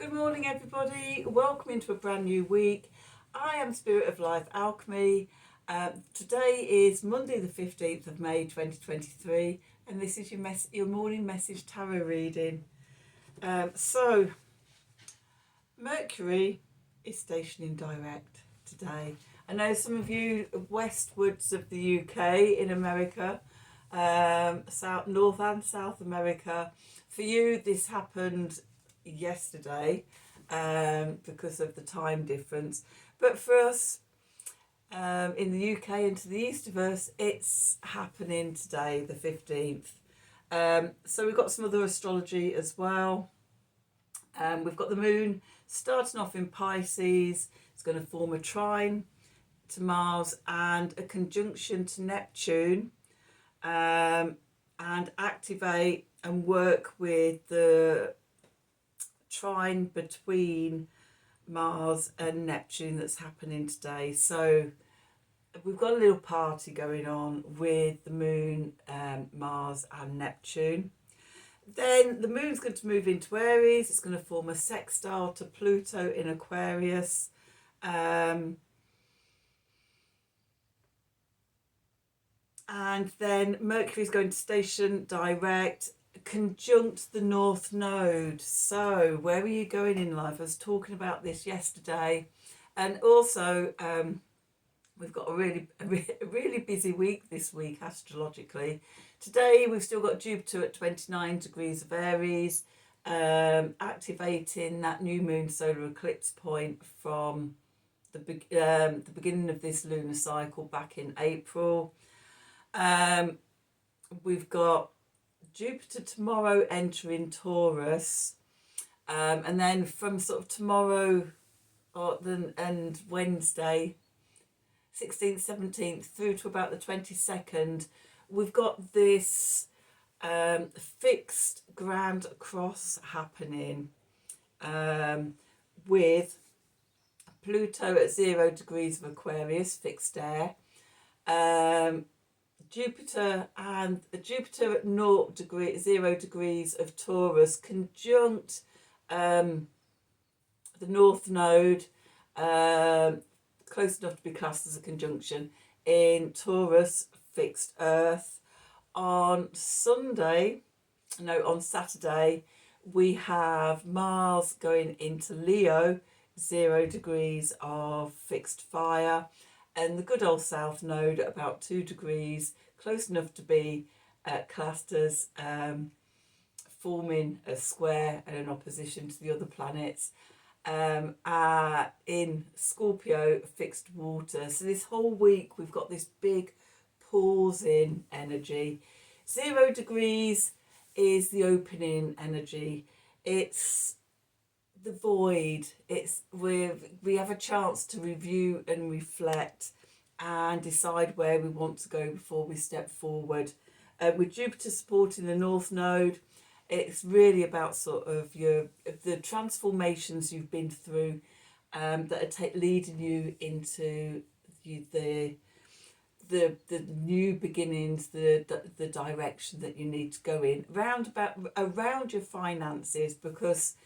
Good morning, everybody. Welcome into a brand new week. I am Spirit of Life Alchemy. Today is Monday, the 15th of May 2023, and this is your morning message tarot reading. So, Mercury is stationing direct today. I know some of you westwards of the UK in America, North and South America. For you, this happened yesterday because of the time difference. But for us in the UK and to the east of us, it's happening today, the 15th. So we've got some other astrology as well. We've got the moon starting off in Pisces. It's going to form a trine to Mars and a conjunction to Neptune, and activate and work with the trine between Mars and Neptune that's happening today. So we've got a little party going on with the moon, Mars and Neptune. Then the moon's going to move into Aries. It's going to form a sextile to Pluto in Aquarius. And then Mercury is going to station direct, conjunct the North Node. So where are you going in life? I was talking about this yesterday. And also, we've got a really busy week this week astrologically. Today we've still got Jupiter at 29 degrees of Aries, activating that new moon solar eclipse point from the beginning of this lunar cycle back in April. We've got Jupiter tomorrow entering Taurus, and then from sort of tomorrow and Wednesday, 16th, 17th through to about the 22nd, we've got this fixed grand cross happening with Pluto at 0 degrees of Aquarius, fixed air, Jupiter at 0 degrees of Taurus, conjunct the North Node, close enough to be classed as a conjunction in Taurus, fixed Earth. On Saturday, we have Mars going into Leo, 0 degrees of fixed fire, and the good old South Node at about 2 degrees, close enough to be classed as forming a square and an opposition to the other planets. In Scorpio, fixed water. So this whole week we've got this big pausing energy. 0 degrees is the opening energy. It's the void. It's we have a chance to review and reflect and decide where we want to go before we step forward. With Jupiter supporting the North Node, it's really about sort of the transformations you've been through that are leading you into the new beginnings, the direction that you need to go in around your finances, because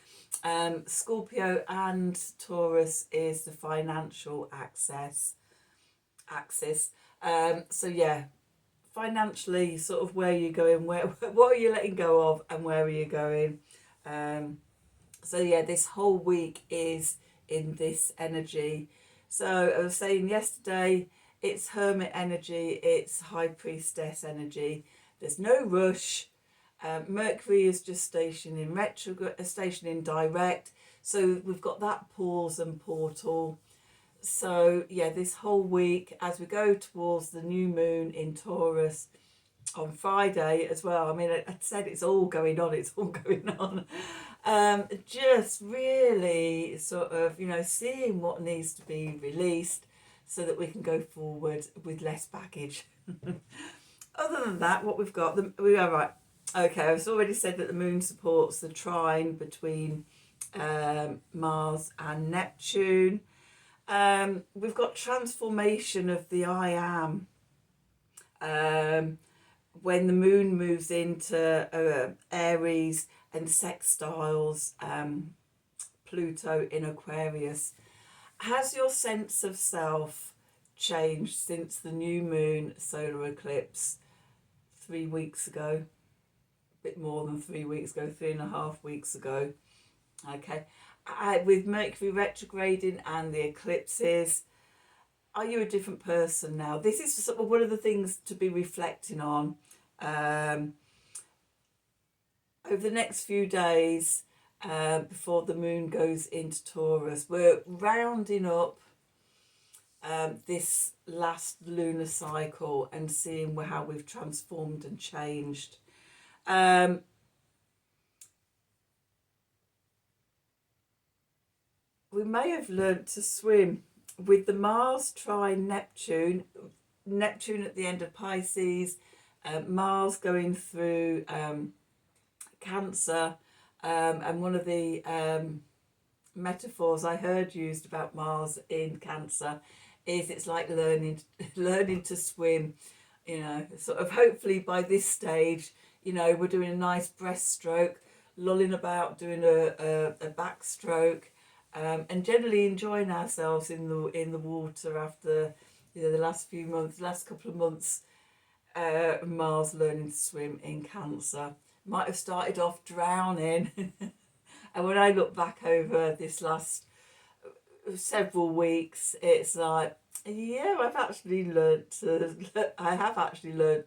Scorpio and Taurus is the financial axis. So yeah, financially, sort of where you're going, what are you letting go of, and where are you going? So yeah, this whole week is in this energy. So I was saying yesterday, it's hermit energy, it's high priestess energy. There's no rush. Mercury is just stationing direct. So we've got that pause and portal. So yeah, this whole week as we go towards the new moon in Taurus on Friday as well. I mean, I said it's all going on. Just really sort of, seeing what needs to be released so that we can go forward with less baggage. Other than that, what we've got, we are right. Okay, I've already said that the moon supports the trine between Mars and Neptune. We've got transformation of the I am. When the moon moves into Aries and sextiles Pluto in Aquarius. Has your sense of self changed since the new moon solar eclipse 3 weeks ago? A bit more than 3 weeks ago, 3.5 weeks ago. Okay, with Mercury retrograding and the eclipses, are you a different person now? This is sort of one of the things to be reflecting on over the next few days before the moon goes into Taurus. We're rounding up this last lunar cycle and seeing how we've transformed and changed. We may have learnt to swim with the Mars trine Neptune at the end of Pisces, Mars going through Cancer, and one of the metaphors I heard used about Mars in Cancer is it's like learning to swim. You know, sort of hopefully by this stage, you know, we're doing a nice breaststroke, lulling about, doing a backstroke. And generally enjoying ourselves in the water after, you know, the last couple of months, Mars learning to swim in Cancer. Might have started off drowning, and when I look back over this last several weeks, it's like, yeah, I have actually learnt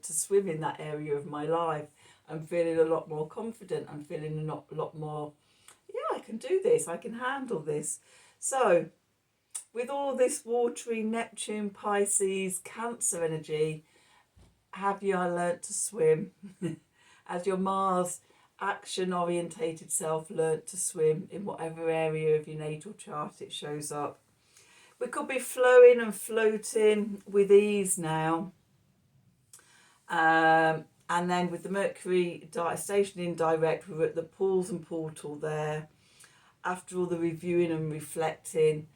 to swim in that area of my life. I'm feeling a lot more confident. I'm feeling a lot more, yeah, I can do this, I can handle this. So with all this watery Neptune, Pisces, Cancer energy, have you learnt to swim? Has your Mars action orientated self learnt to swim in whatever area of your natal chart it shows up? We could be flowing and floating with ease now. And then with the Mercury stationing direct, we're at the pools and portal there. After all the reviewing and reflecting,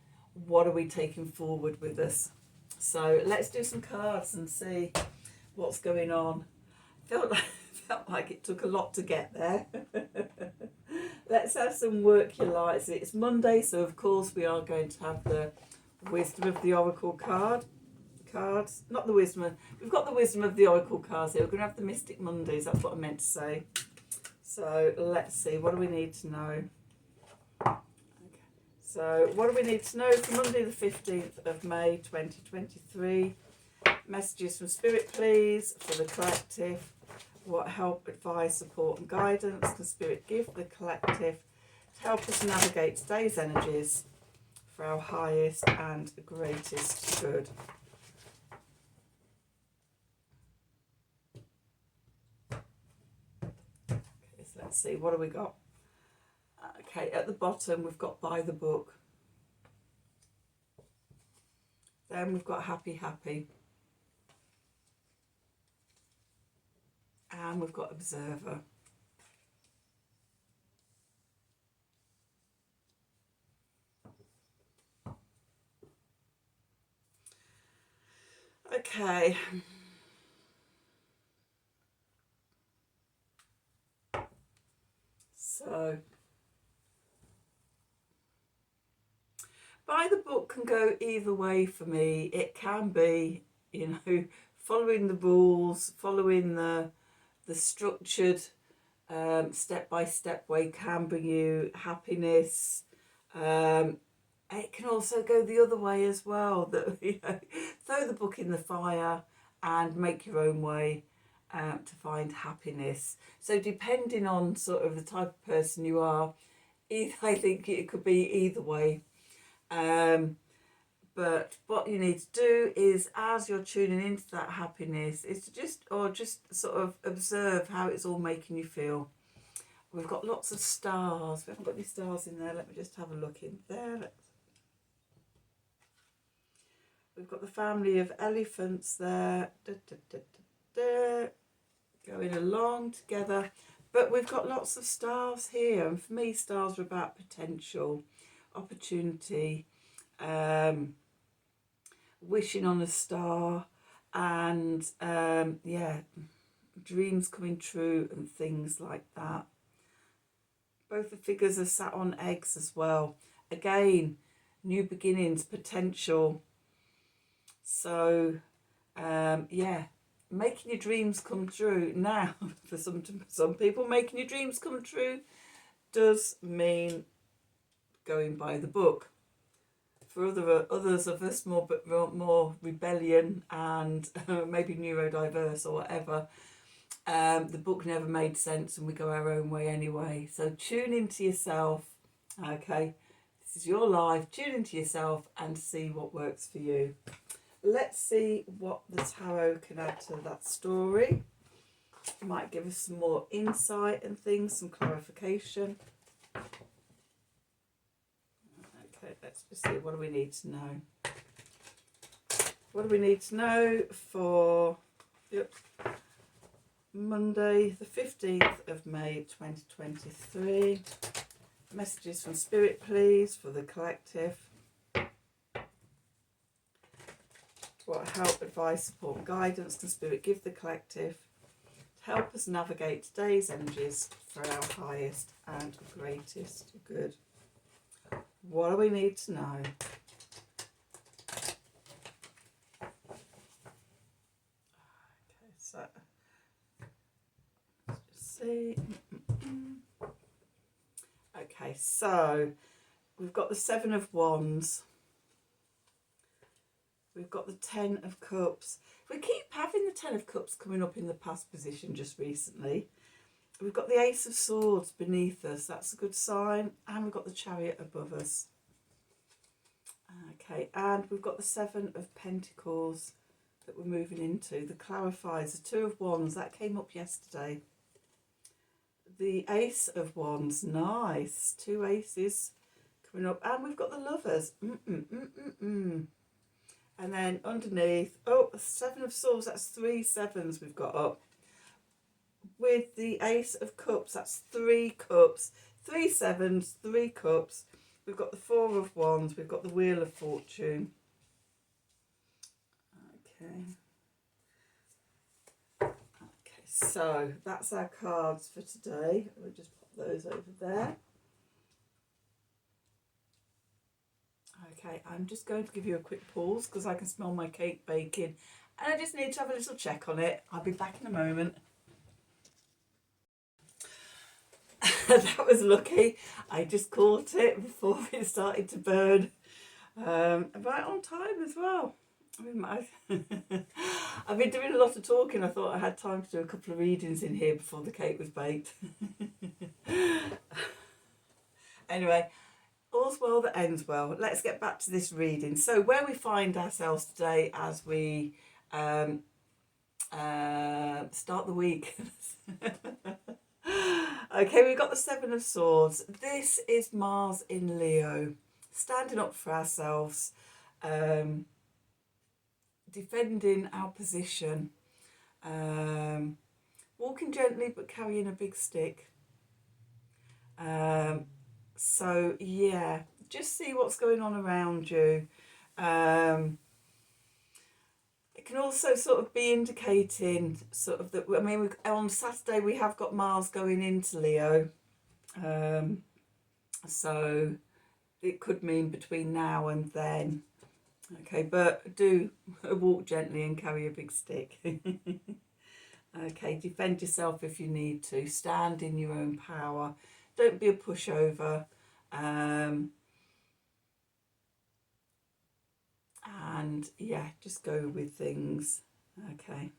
what are we taking forward with us? So let's do some cards and see what's going on. Felt like it took a lot to get there. Let's have some work your lights. It's Monday, so of course we are going to have the Wisdom of the Oracle cards. Not the wisdom. We've got the Wisdom of the Oracle cards here. We're going to have the Mystic Mondays. That's what I meant to say. So let's see. What do we need to know? So what do we need to know for Monday the 15th of May 2023? Messages from Spirit, please, for the collective. What help, advice, support and guidance can Spirit give the collective to help us navigate today's energies for our highest and greatest good? Okay, so let's see, what do we got? Okay, at the bottom we've got by the book. Then we've got happy, happy. And we've got observer. Okay. So by the book can go either way for me. It can be, you know, following the rules, following the structured step-by-step way can bring you happiness. It can also go the other way as well, that, you know, throw the book in the fire and make your own way to find happiness. So depending on sort of the type of person you are, I think it could be either way. But what you need to do is, as you're tuning into that happiness, is to just sort of observe how it's all making you feel. We've got lots of stars. We haven't got any stars in there. Let me just have a look in there. We've got the family of elephants there. Going along together. But we've got lots of stars here. And for me, stars are about potential, opportunity, wishing on a star, and yeah, dreams coming true and things like that. Both the figures are sat on eggs as well. Again, new beginnings, potential. So, yeah, making your dreams come true. Now, for some people, making your dreams come true does mean going by the book. For others of us, more rebellion and maybe neurodiverse or whatever, the book never made sense and we go our own way anyway. So tune into yourself, okay? This is your life. Tune into yourself and see what works for you. Let's see what the tarot can add to that story. It might give us some more insight and things, some clarification. Okay, let's just see, what do we need to know? What do we need to know for Monday, the 15th of May, 2023? Messages from Spirit, please, for the collective. What help, advice, support, and guidance can Spirit give the collective to help us navigate today's energies for our highest and greatest good? What do we need to know? Okay, so let's just see. Okay, so we've got the Seven of Wands. We've got the Ten of Cups. We keep having the Ten of Cups coming up in the past position just recently. We've got the Ace of Swords beneath us. That's a good sign. And we've got the Chariot above us. Okay, and we've got the Seven of Pentacles that we're moving into. The clarifiers, the Two of Wands, that came up yesterday. The Ace of Wands, nice. Two aces coming up. And we've got the Lovers. And then underneath, Seven of Swords, that's 3 sevens we've got up. With the Ace of Cups, that's 3 cups. 3 sevens, 3 cups. We've got the Four of Wands, we've got the Wheel of Fortune. Okay, so that's our cards for today. We'll just pop those over there. Okay, I'm just going to give you a quick pause because I can smell my cake baking and I just need to have a little check on it. I'll be back in a moment. That was lucky. I just caught it before it started to burn. Right on time as well. I mean, I've been doing a lot of talking. I thought I had time to do a couple of readings in here before the cake was baked. Anyway, all's well that ends well. Let's get back to this reading. So where we find ourselves today as we start the week. Okay, we've got the Seven of Swords. This is Mars in Leo, standing up for ourselves, defending our position, walking gently but carrying a big stick. So yeah, just see what's going on around you. It can also sort of be indicating sort of that, I mean, on Saturday we have got Mars going into Leo. So it could mean between now and then. Okay, but do walk gently and carry a big stick. Okay, defend yourself if you need to. Stand in your own power. Don't be a pushover. And yeah, just go with things. Okay.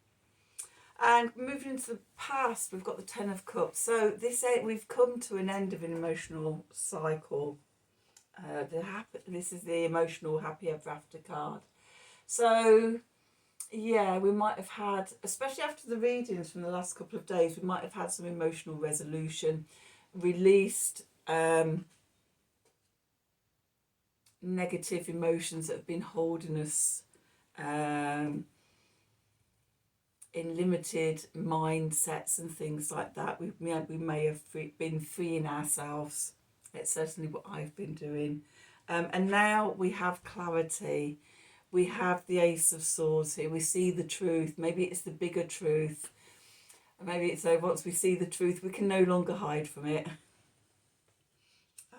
And moving into the past, we've got the Ten of Cups. So we've come to an end of an emotional cycle. This is the emotional happy ever after card. So yeah, we might have had, especially after the readings from the last couple of days, we might have had some emotional resolution, released negative emotions that have been holding us in limited mindsets and things like that. We may have been freeing ourselves. It's certainly what I've been doing. And now we have clarity. We have the Ace of Swords here. We see the truth. Maybe it's the bigger truth. Maybe it's once we see the truth, we can no longer hide from it.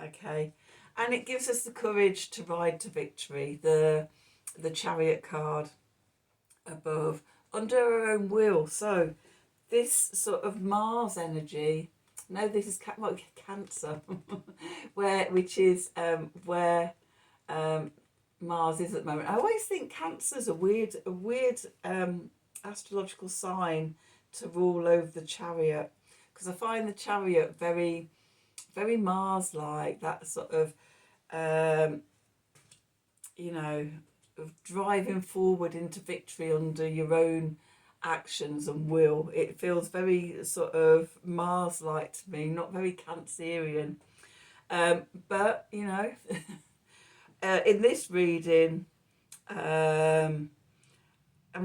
Okay, and it gives us the courage to ride to victory. The Chariot card above, under our own will. So this sort of Mars energy. No, this is Cancer, which is where Mars is at the moment. I always think Cancer's a weird astrological sign to rule over the Chariot, because I find the Chariot very, very Mars-like. That sort of, you know, of driving forward into victory under your own actions and will. It feels very sort of Mars-like to me, not very Cancerian. But you know, in this reading, I'm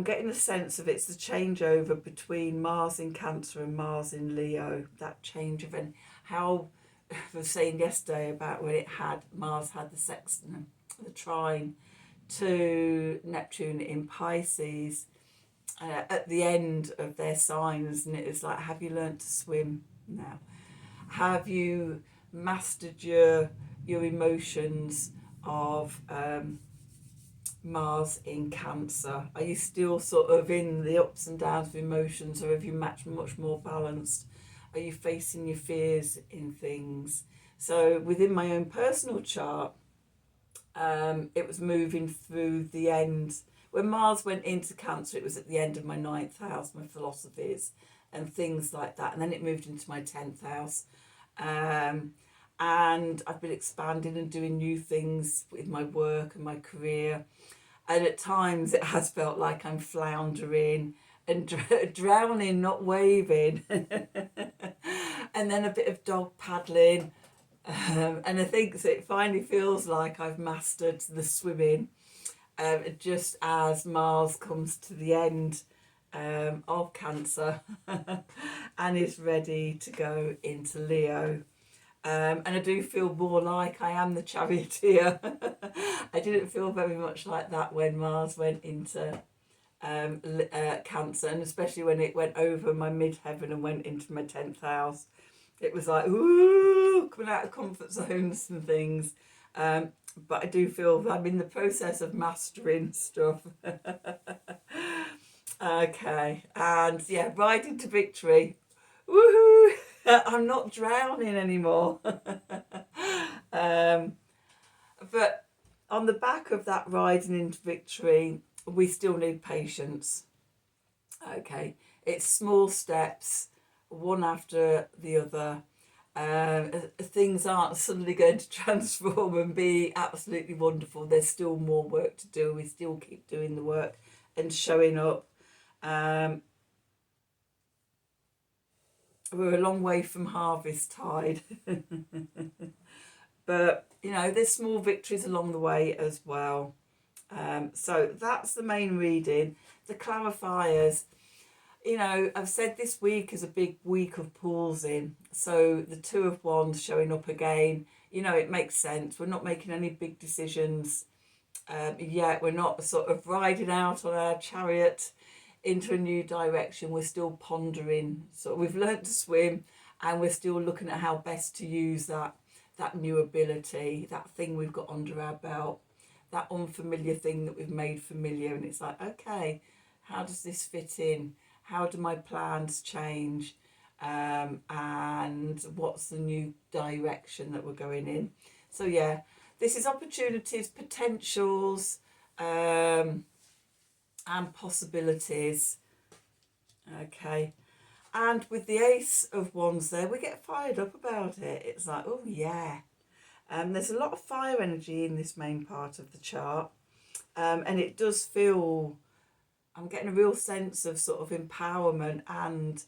getting a sense of it's the changeover between Mars in Cancer and Mars in Leo. That change of, and how I was saying yesterday about when Mars had the sextile, the trine to Neptune in Pisces at the end of their signs, and it was like, have you learnt to swim now? Have you mastered your emotions of Mars in Cancer? Are you still sort of in the ups and downs of emotions, or have you much more balanced? Are you facing your fears in things? So within my own personal chart, it was moving through the end. When Mars went into Cancer, it was at the end of my 9th house, my philosophies and things like that. And then it moved into my 10th house. And I've been expanding and doing new things with my work and my career. And at times it has felt like I'm floundering and drowning, not waving. And then a bit of dog paddling. And I think it finally feels like I've mastered the swimming, just as Mars comes to the end of Cancer and is ready to go into Leo. And I do feel more like I am the charioteer. I didn't feel very much like that when Mars went into Cancer, and especially when it went over my midheaven and went into my 10th house. It was like, ooh, coming out of comfort zones and things. But I do feel I'm in the process of mastering stuff. Okay, and yeah, riding to victory. Woohoo! I'm not drowning anymore. But on the back of that riding into victory, we still need patience. Okay, it's small steps, one after the other. Things aren't suddenly going to transform and be absolutely wonderful. There's still more work to do. We still keep doing the work and showing up. We're a long way from harvest tide. But, you know, there's small victories along the way as well. So that's the main reading. The clarifiers, you know, I've said this week is a big week of pausing. So the Two of Wands showing up again, you know, it makes sense. We're not making any big decisions yet. We're not sort of riding out on our chariot into a new direction. We're still pondering. So we've learnt to swim, and we're still looking at how best to use that new ability, that thing we've got under our belt, that unfamiliar thing that we've made familiar. And it's like, okay, how does this fit in? How do my plans change? And what's the new direction that we're going in? So yeah, this is opportunities, potentials, and possibilities. Okay. And with the Ace of Wands there, we get fired up about it. It's like, oh yeah. There's a lot of fire energy in this main part of the chart. And it does feel, I'm getting a real sense of sort of empowerment and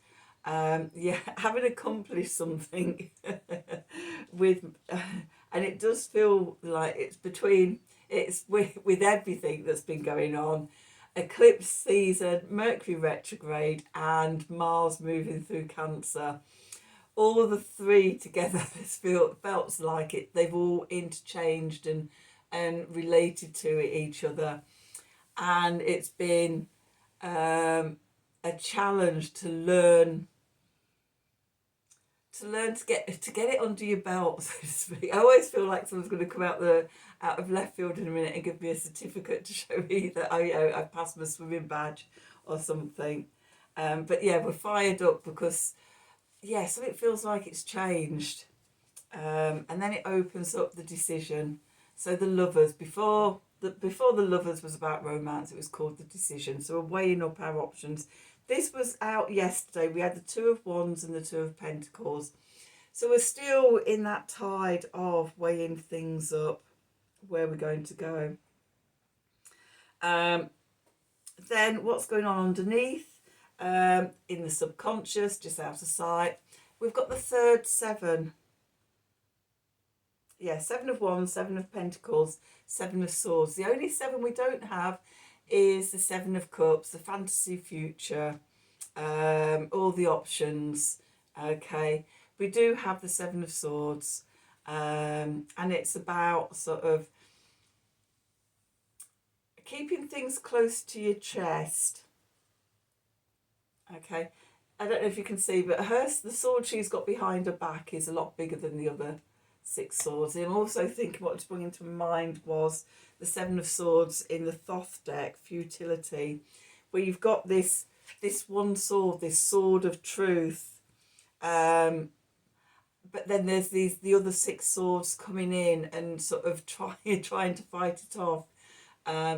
yeah, having accomplished something with, and it does feel like it's with everything that's been going on. Eclipse season, Mercury retrograde, and Mars moving through Cancer. All the three together felt like it. They've all interchanged and related to each other, and it's been a challenge to learn to learn to get it under your belt, so to speak. I always feel like someone's going to come out of left field in a minute and give me a certificate to show me that I passed my swimming badge or something. But yeah, we're fired up because so it feels like it's changed, and then it opens up the decision. So the lovers, before the lovers was about romance, it was called the decision. So we're weighing up our options. This was out yesterday. We had the Two of Wands and the Two of Pentacles. So we're still in that tide of weighing things up, where we're going to go. Then what's going on underneath, in the subconscious, just out of sight, we've got the third seven. Yeah, Seven of Wands, Seven of Pentacles, Seven of Swords. The only seven we don't have is the Seven of Cups, the fantasy future, all the options. Okay, we do have the Seven of Swords, and it's about sort of keeping things close to your chest. Okay, I don't know if you can see, but the sword she's got behind her back is a lot bigger than the other six swords. And I'm also thinking what sprung into my mind was the Seven of Swords in the Thoth deck, Futility, where you've got this one sword, this sword of truth, but then there's the other six swords coming in and sort of trying to fight it off.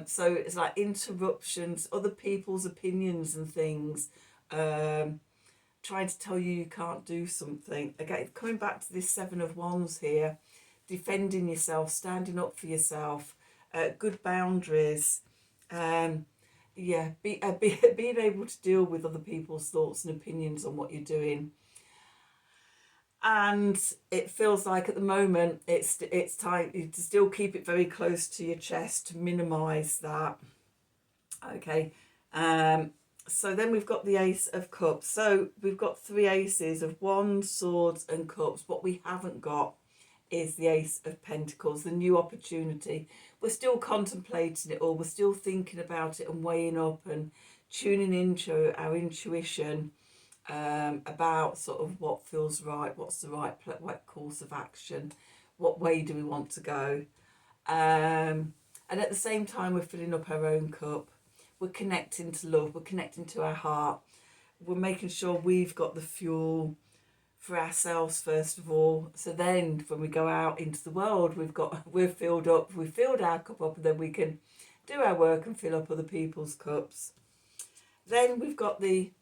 So it's like interruptions, other people's opinions and things, trying to tell you can't do something. Again, coming back to this Seven of Wands here, defending yourself, standing up for yourself, good boundaries, being able to deal with other people's thoughts and opinions on what you're doing. And it feels like at the moment it's time to still keep it very close to your chest, to minimise that. Okay. So then we've got the Ace of Cups. So we've got three aces of Wands, Swords and Cups. What we haven't got is the Ace of Pentacles, the new opportunity. We're still contemplating it all. We're still thinking about it and weighing up and tuning into our intuition, about sort of what feels right, what's the right course of action, what way do we want to go. And at the same time, we're filling up our own cup. We're connecting to love, we're connecting to our heart, we're making sure we've got the fuel for ourselves first of all, so then when we go out into the world, we're filled up, we've filled our cup up, and then we can do our work and fill up other people's cups. Then we've got the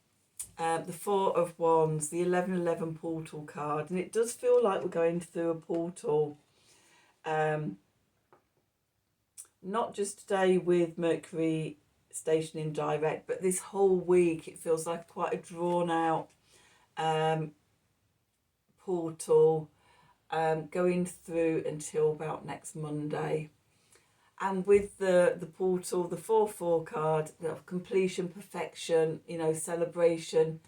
Four of Wands, the 1111 portal card, and it does feel like we're going through a portal. Not just today with Mercury stationing direct, but this whole week it feels like quite a drawn out portal, going through until about next Monday. And with the portal, the 4-4 card, completion, perfection, celebration,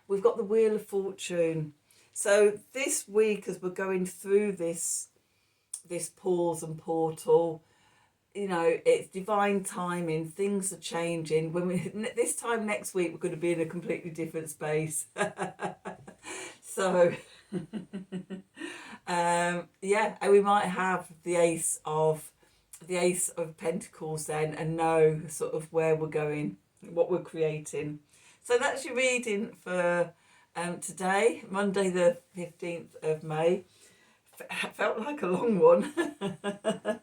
we've got the Wheel of Fortune. So this week, as we're going through this pause and portal, it's divine timing. Things are changing. This time next week, we're going to be in a completely different space. So, and we might have the Ace of Pentacles then, and know sort of where we're going, what we're creating. So that's your reading for today, Monday the 15th of May. Felt like a long one. I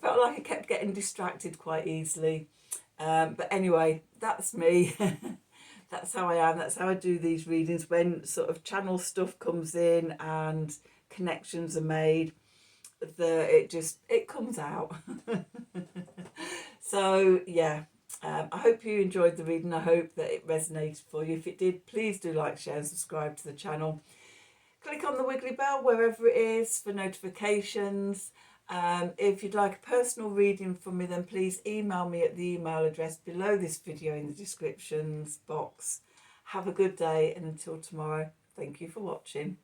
felt like I kept getting distracted quite easily. But anyway, that's me. That's how I am. That's how I do these readings. When sort of channel stuff comes in and connections are made, it comes out. So yeah, I hope you enjoyed the reading. I hope that it resonated for you. If it did, please do like, share and subscribe to the channel. Click on the wiggly bell wherever it is for notifications. If you'd like a personal reading from me, then please email me at the email address below this video in the descriptions box. Have a good day, and until tomorrow, thank you for watching.